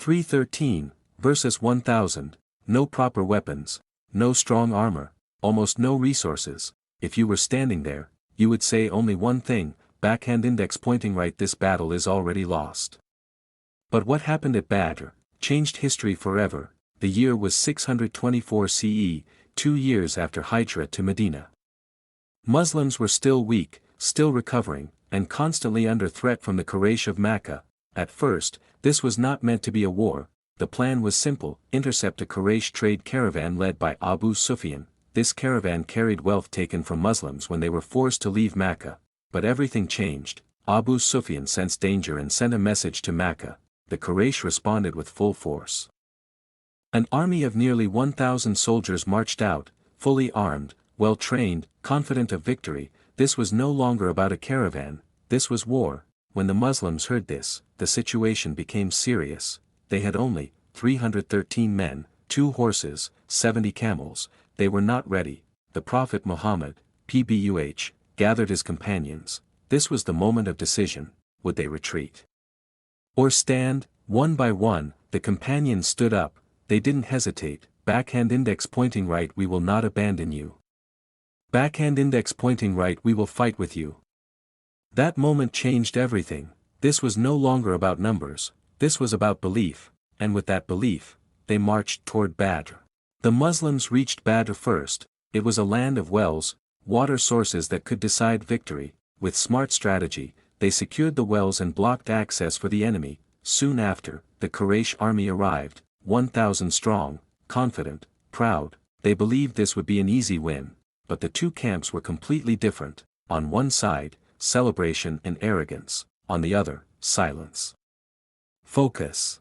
3:13, verses 1000, no proper weapons, no strong armor, almost no resources. If you were standing there, you would say only one thing, backhand index pointing right, this battle is already lost. But what happened at Badr changed history forever. The year was 624 CE, 2 years after Hijra to Medina. Muslims were still weak, still recovering, and constantly under threat from the Quraysh of Makkah. At first, this was not meant to be a war. The plan was simple: intercept a Quraysh trade caravan led by Abu Sufyan. This caravan carried wealth taken from Muslims when they were forced to leave Makkah. But everything changed. Abu Sufyan sensed danger and sent a message to Makkah. The Quraysh responded with full force. An army of nearly 1,000 soldiers marched out, fully armed, well-trained, confident of victory. This was no longer about a caravan, this was war. When the Muslims heard this, the situation became serious. They had only 313 men, 2 horses, 70 camels. They were not ready. The Prophet Muhammad, PBUH, gathered his companions. This was the moment of decision. Would they retreat or stand? One by one, the companions stood up. They didn't hesitate. Backhand index pointing right, we will not abandon you. Backhand index pointing right, we will fight with you. That moment changed everything. This was no longer about numbers, this was about belief, and with that belief, they marched toward Badr. The Muslims reached Badr first. It was a land of wells, water sources that could decide victory. With smart strategy, they secured the wells and blocked access for the enemy. Soon after, the Quraysh army arrived, 1,000 strong, confident, proud. They believed this would be an easy win. But the two camps were completely different. On one side, celebration and arrogance. On the other, silence, focus,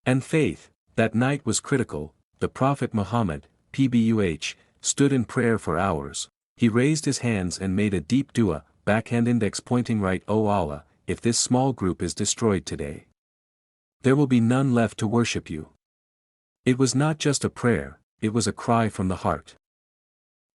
and faith. That night was critical. The Prophet Muhammad, PBUH, stood in prayer for hours. He raised his hands and made a deep dua, backhand index pointing right. O Allah, if this small group is destroyed today, there will be none left to worship you. It was not just a prayer, it was a cry from the heart.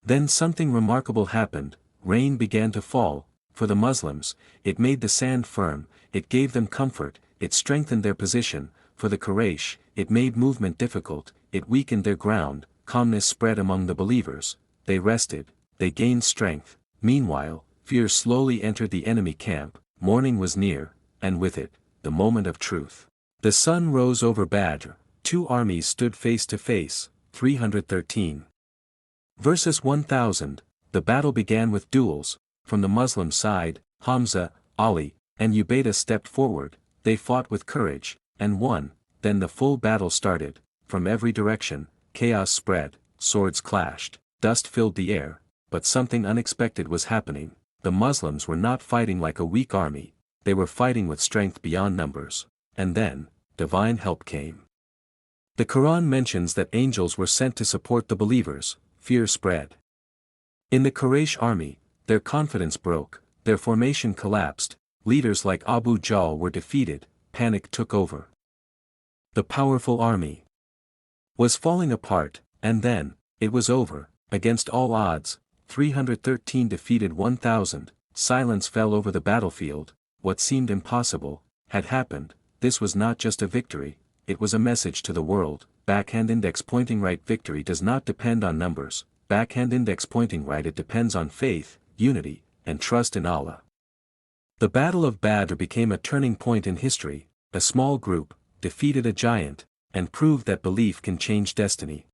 Then something remarkable happened. Rain began to fall. For the Muslims, it made the sand firm, it gave them comfort, it strengthened their position. For the Quraysh, it made movement difficult, it weakened their ground. Calmness spread among the believers. They rested, they gained strength. Meanwhile, fear slowly entered the enemy camp. Morning was near, and with it, the moment of truth. The sun rose over Badr. 2 armies stood face to face. 313. Verses 1000. The battle began with duels. From the Muslim side, Hamza, Ali, and Ubaidah stepped forward. They fought with courage, and won. Then the full battle started. From every direction, chaos spread, swords clashed, dust filled the air. But something unexpected was happening. The Muslims were not fighting like a weak army. They were fighting with strength beyond numbers. And then, divine help came. The Quran mentions that angels were sent to support the believers. Fear spread in the Quraysh army. Their confidence broke, their formation collapsed. Leaders like Abu Jahl were defeated. Panic took over. The powerful army was falling apart, and then, it was over. Against all odds, 313 defeated 1,000. Silence fell over the battlefield. What seemed impossible had happened. This was not just a victory, it was a message to the world. Backhand index pointing right, victory does not depend on numbers. Backhand index pointing right, it depends on faith, unity, and trust in Allah. The Battle of Badr became a turning point in history. A small group defeated a giant, and proved that belief can change destiny.